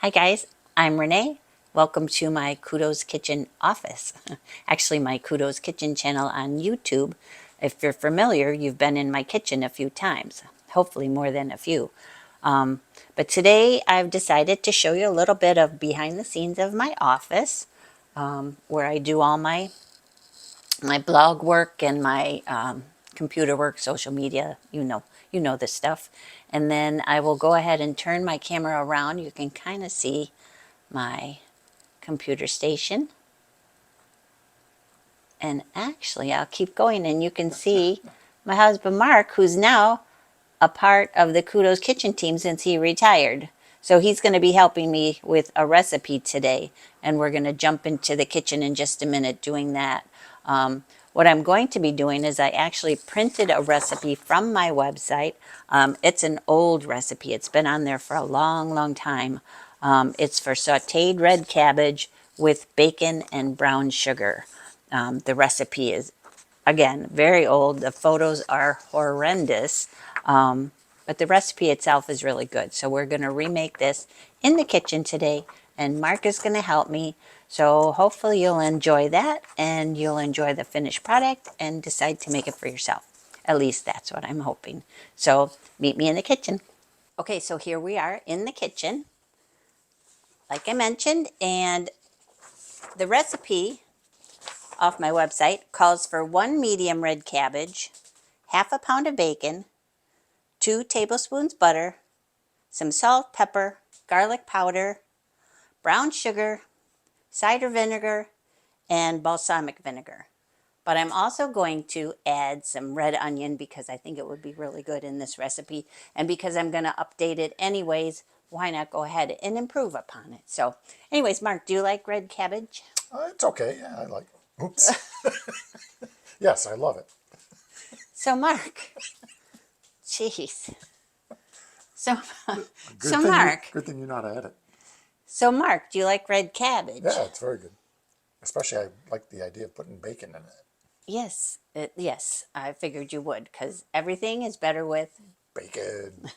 Hi guys, I'm Renee. Welcome to my Kudos Kitchen office. Actually, my Kudos Kitchen channel on YouTube. If you're familiar, you've been in my kitchen a few times, hopefully more than a few. But today I've decided to show you a little bit of behind the scenes of my office, where I do all my blog work and my computer work, social media, you know this stuff. And then I will go ahead and turn my camera around. You can kind of see my computer station. And actually, I'll keep going and you can see my husband Mark, who's now a part of the Kudos Kitchen team since he retired. So he's going to be helping me with a recipe today, and we're going to jump into the kitchen in just a minute doing that. What I'm going to be doing is I actually printed a recipe from my website. It's an old recipe. It's been on there for a long, long time. It's for sauteed red cabbage with bacon and brown sugar. The recipe is, again, very old. The photos are horrendous, but the recipe itself is really good. So we're going to remake this in the kitchen today, and Mark is going to help me. So hopefully you'll enjoy that, and you'll enjoy the finished product and decide to make it for yourself. At least that's what I'm hoping. So meet me in the kitchen. Okay, so here we are in the kitchen, like I mentioned, and the recipe off my website calls for 1 medium red cabbage, half a pound of bacon, 2 tablespoons butter, some salt, pepper, garlic powder, brown sugar, cider vinegar, and balsamic vinegar. But I'm also going to add some red onion because I think it would be really good in this recipe. And because I'm going to update it anyways, why not go ahead and improve upon it? So anyways, Mark, do you like red cabbage? It's okay. Yeah, I like. Oops. Yes, I love it. So Mark, jeez. So, Good so thing you. Mark, Good thing you know how to edit. so Mark, do you like red cabbage? Yeah, it's very good. Especially, I like the idea of putting bacon in it. Yes, yes, I figured you would because everything is better with. Bacon.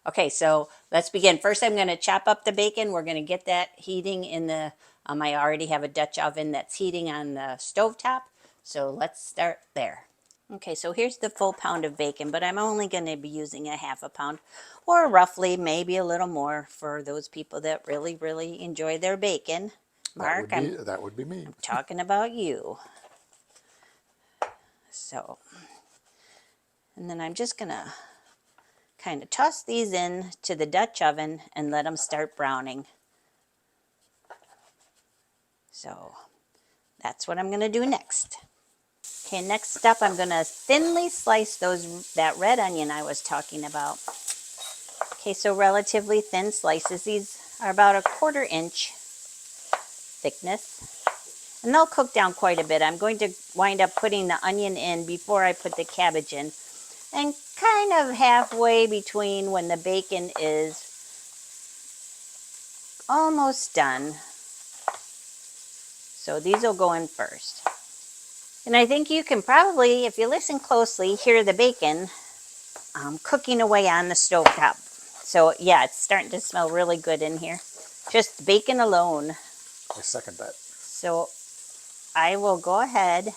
Okay, so let's begin. First, I'm going to chop up the bacon. We're going to get that heating in the, I already have a Dutch oven that's heating on the stovetop. So let's start there. Okay, so here's the full pound of bacon, but I'm only going to be using a half a pound or roughly maybe a little more for those people that really, really enjoy their bacon. Mark, That would be me. I'm talking about you. So, and then I'm just going to kind of toss these in to the Dutch oven and let them start browning. So that's what I'm going to do next. Okay, next up I'm going to thinly slice that red onion I was talking about. Okay, so relatively thin slices. These are about a 1/4 inch thickness. And they'll cook down quite a bit. I'm going to wind up putting the onion in before I put the cabbage in. And kind of halfway between when the bacon is almost done. So these will go in first. And I think you can probably, if you listen closely, hear the bacon cooking away on the stovetop. So yeah, it's starting to smell really good in here. Just bacon alone. I second that. So I will go ahead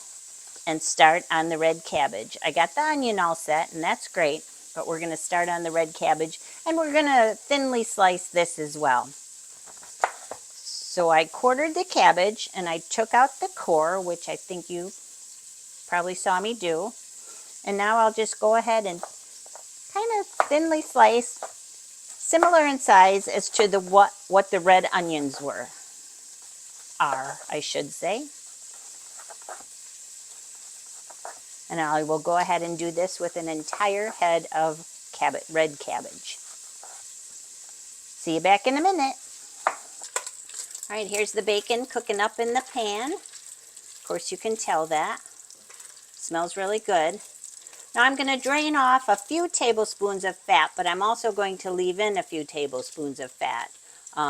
and start on the red cabbage. I got the onion all set, and that's great. But we're going to start on the red cabbage, and we're going to thinly slice this as well. So I quartered the cabbage, and I took out the core, which I think you probably saw me do. And now I'll just go ahead and kind of thinly slice, similar in size as to the what the red onions are, I should say. And I will go ahead and do this with an entire head of red cabbage. See you back in a minute. All right, here's the bacon cooking up in the pan. Of course, you can tell that. Smells really good. Now I'm going to drain off a few tablespoons of fat, but I'm also going to leave in a few tablespoons of fat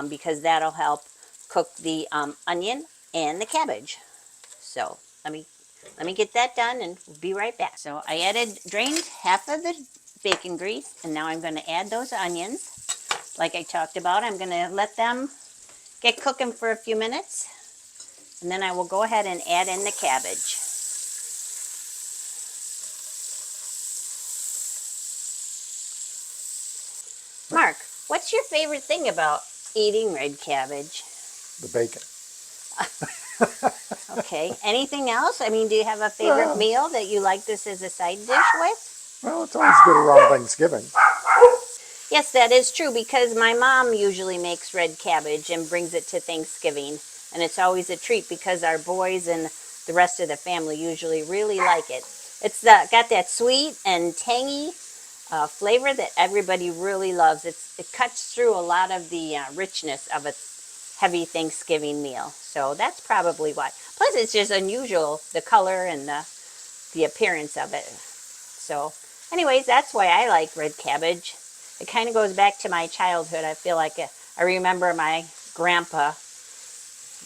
because that'll help cook the onion and the cabbage. So let me get that done and we'll be right back. So I drained half of the bacon grease, and now I'm going to add those onions. like I talked about, I'm going to let them get cooking for a few minutes, and then I will go ahead and add in the cabbage. Mark, what's your favorite thing about eating red cabbage? The bacon. Okay, anything else? I mean, do you have a favorite Well, meal that you like this as a side dish with? well, it's always good around Thanksgiving. Yes, that is true because my mom usually makes red cabbage and brings it to Thanksgiving. And it's always a treat because our boys and the rest of the family usually really like it. It's got that sweet and tangy flavor that everybody really loves. It cuts through a lot of the richness of a heavy Thanksgiving meal. So that's probably why. Plus, it's just unusual, the color and the appearance of it. So, anyways, that's why I like red cabbage. It kind of goes back to my childhood. I feel like I remember my grandpa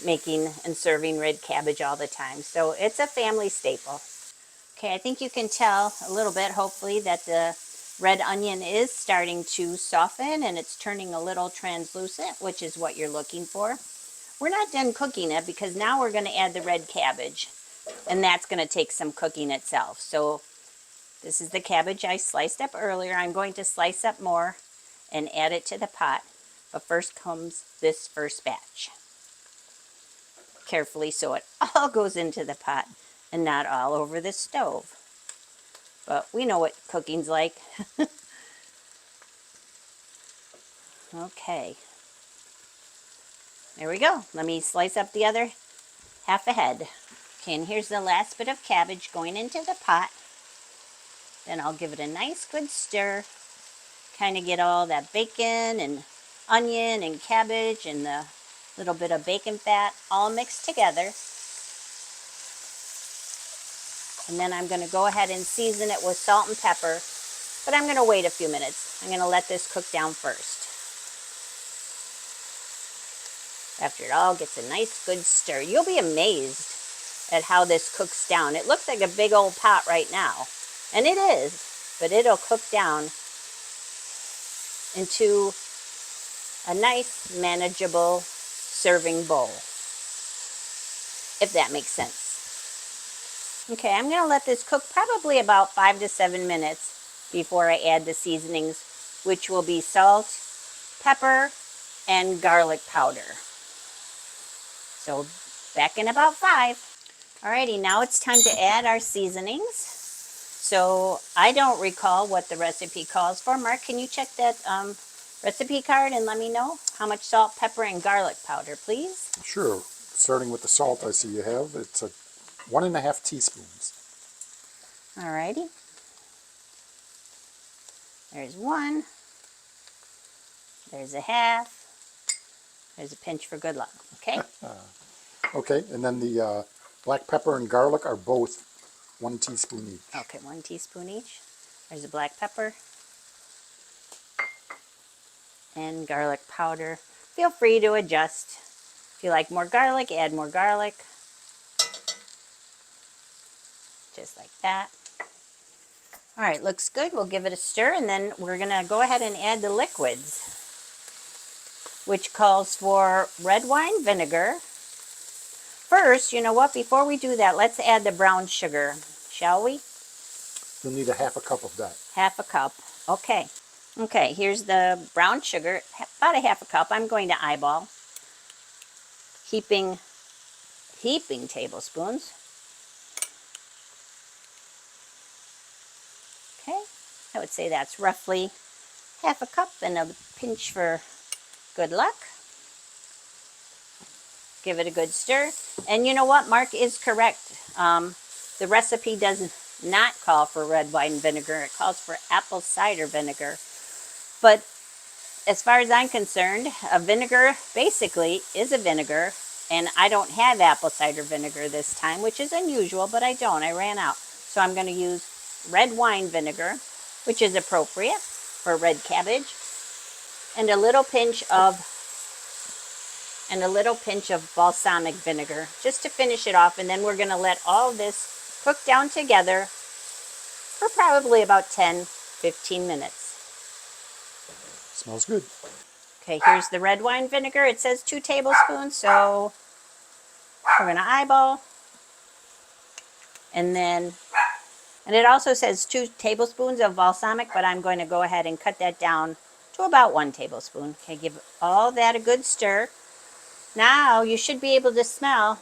making and serving red cabbage all the time. So it's a family staple. Okay, I think you can tell a little bit, hopefully, that the red onion is starting to soften and it's turning a little translucent, which is what you're looking for. We're not done cooking it because now we're going to add the red cabbage, and that's going to take some cooking itself. So this is the cabbage I sliced up earlier. I'm going to slice up more and add it to the pot. But first comes this first batch. Carefully so it all goes into the pot and not all over the stove. But we know what cooking's like. Okay. There we go. Let me slice up the other half a head. Okay, and here's the last bit of cabbage going into the pot. Then I'll give it a nice good stir. Kind of get all that bacon and onion and cabbage and the little bit of bacon fat all mixed together. And then I'm going to go ahead and season it with salt and pepper. But I'm going to wait a few minutes. I'm going to let this cook down first. After it all gets a nice good stir. You'll be amazed at how this cooks down. It looks like a big old pot right now. And it is. But it'll cook down into a nice, manageable serving bowl, if that makes sense. Okay, I'm going to let this cook probably about 5 to 7 minutes before I add the seasonings, which will be salt, pepper, and garlic powder. So back in about 5. Alrighty, now it's time to add our seasonings. So I don't recall what the recipe calls for. Mark, can you check that recipe card and let me know how much salt, pepper, and garlic powder, please? Sure. Starting with the salt I see you have, it's 1.5 teaspoons. Alrighty. There's 1. There's a half. There's a pinch for good luck. Okay? Okay, and then the black pepper and garlic are both 1 teaspoon each. Okay, 1 teaspoon each. There's the black pepper and garlic powder. Feel free to adjust. If you like more garlic, add more garlic. Just like that. All right, looks good. We'll give it a stir, and then we're going to go ahead and add the liquids, which calls for red wine vinegar. First, you know what? Before we do that, let's add the brown sugar, shall we? You'll need a 1/2 cup of that. 1/2 cup. Okay. Okay, here's the brown sugar, about a 1/2 cup. I'm going to eyeball. Heaping tablespoons. Okay, I would say that's roughly 1/2 cup and a pinch for good luck. Give it a good stir. And you know what? Mark is correct. The recipe does not call for red wine vinegar. It calls for apple cider vinegar. But as far as I'm concerned, a vinegar basically is a vinegar. And I don't have apple cider vinegar this time, which is unusual, but I don't. I ran out. So I'm going to use red wine vinegar, which is appropriate for red cabbage, and a little pinch of balsamic vinegar just to finish it off. And then we're going to let all this cook down together for probably about 10-15 minutes. Smells good. Okay, here's the red wine vinegar. It says 2 tablespoons, so we're going to eyeball. And then, and it also says 2 tablespoons of balsamic, but I'm going to go ahead and cut that down to about 1 tablespoon. Okay, give all that a good stir. Now you should be able to smell.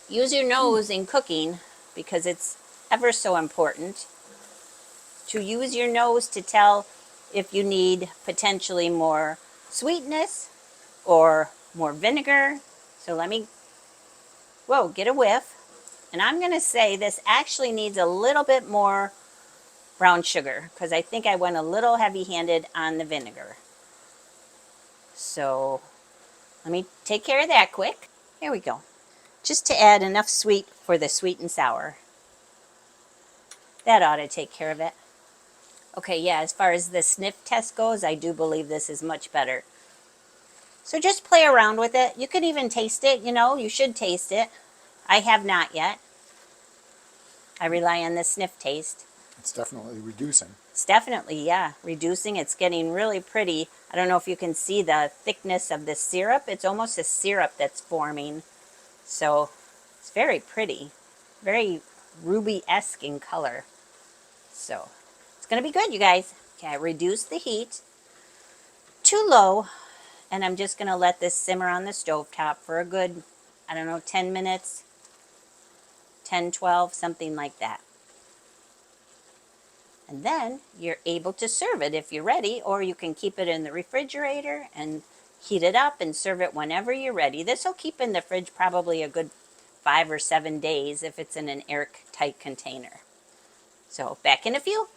Use your nose in cooking because it's ever so important to use your nose to tell if you need potentially more sweetness or more vinegar. So let me, whoa, get a whiff. And I'm going to say this actually needs a little bit more brown sugar because I think I went a little heavy-handed on the vinegar. So let me take care of that quick. Here we go. Just to add enough sweet for the sweet and sour. That ought to take care of it. Okay, yeah, as far as the sniff test goes, I do believe this is much better. So just play around with it. You could even taste it, you know, you should taste it. I have not yet. I rely on the sniff taste. It's definitely reducing. It's definitely, yeah, reducing. It's getting really pretty. I don't know if you can see the thickness of the syrup. It's almost a syrup that's forming. So it's very pretty, very ruby-esque in color. So it's going to be good, you guys. Okay, I reduced the heat to low, and I'm just going to let this simmer on the stove top for a good, I don't know, 10 minutes, 10, 12, something like that. And then you're able to serve it if you're ready, or you can keep it in the refrigerator and heat it up and serve it whenever you're ready. This will keep in the fridge probably a good 5 or 7 days if it's in an airtight container. So back in a few.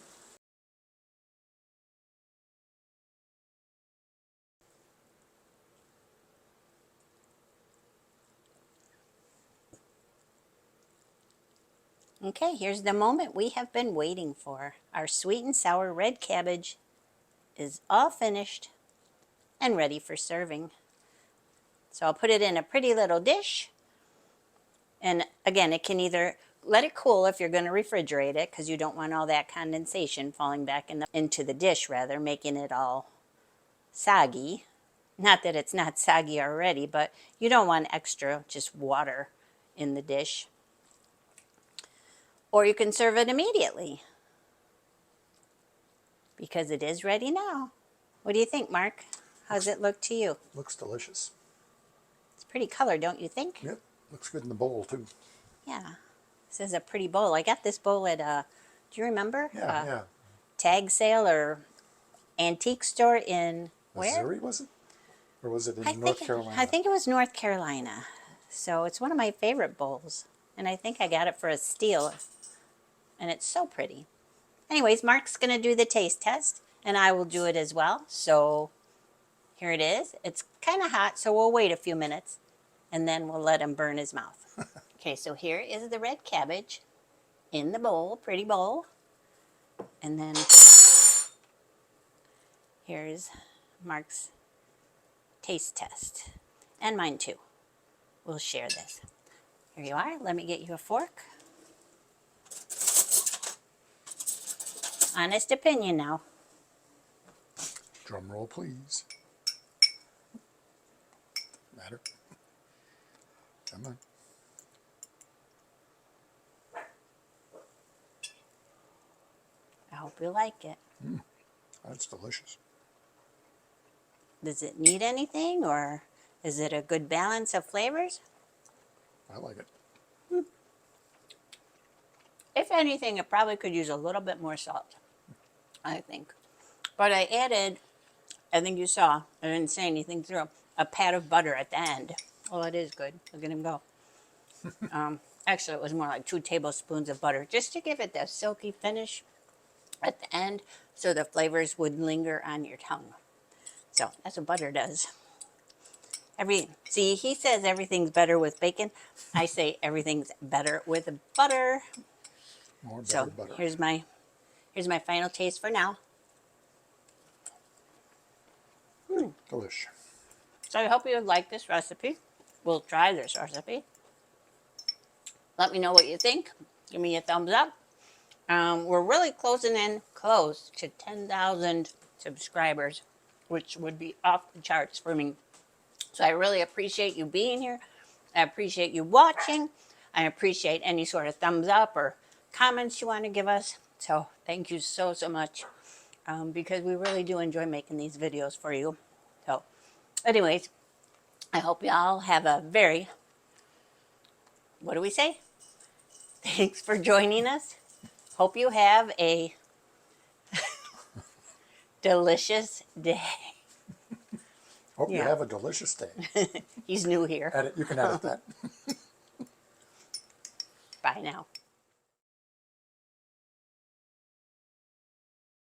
Okay, here's the moment we have been waiting for. Our sweet and sour red cabbage is all finished and ready for serving. So I'll put it in a pretty little dish. And again, it can either let it cool if you're going to refrigerate it because you don't want all that condensation falling back into the dish, rather, making it all soggy. Not that it's not soggy already, but you don't want extra just water in the dish. Or you can serve it immediately because it is ready now. What do you think, Mark? How's it look to you? Looks delicious. It's pretty color, don't you think? Yep, looks good in the bowl too. Yeah. This is a pretty bowl. I got this bowl at do you remember? Yeah, yeah. Tag sale or antique store in where? Missouri, was it? Or was it in I North think Carolina? I think it was North Carolina. So it's one of my favorite bowls. And I think I got it for a steal. And it's so pretty. Anyways, Mark's going to do the taste test. And I will do it as well. So here it is. It's kind of hot, so we'll wait a few minutes. And then we'll let him burn his mouth. Okay, so here is the red cabbage in the bowl, pretty bowl. And then here's Mark's taste test. And mine too. We'll share this. Here you are. Let me get you a fork. Honest opinion now. Drum roll, please. Matter. Come on. I hope you like it. That's delicious. Does it need anything, or is it a good balance of flavors? I like it. If anything, it probably could use a little bit more salt, I think. But I added, I think you saw, I didn't say anything through, a pat of butter at the end. Oh, it is good. Look at him go. Actually, it was more like 2 tablespoons of butter, just to give it that silky finish at the end so the flavors would linger on your tongue. So that's what butter does. See, he says everything's better with bacon. I say everything's better with butter. More better So butter. here's my final taste for now. Delish. So I hope you like this recipe. We'll try this recipe. Let me know what you think. Give me a thumbs up. We're really close to 10,000 subscribers. which would be off the charts for me. So I really appreciate you being here. I appreciate you watching. I appreciate any sort of thumbs up or comments you want to give us. So thank you so, so much, because we really do enjoy making these videos for you. So anyways, I hope you all have a very, what do we say? Thanks for joining us. Hope you have a delicious day. Hope you Yeah, have a delicious day. he's new here. You can edit that. Bye now.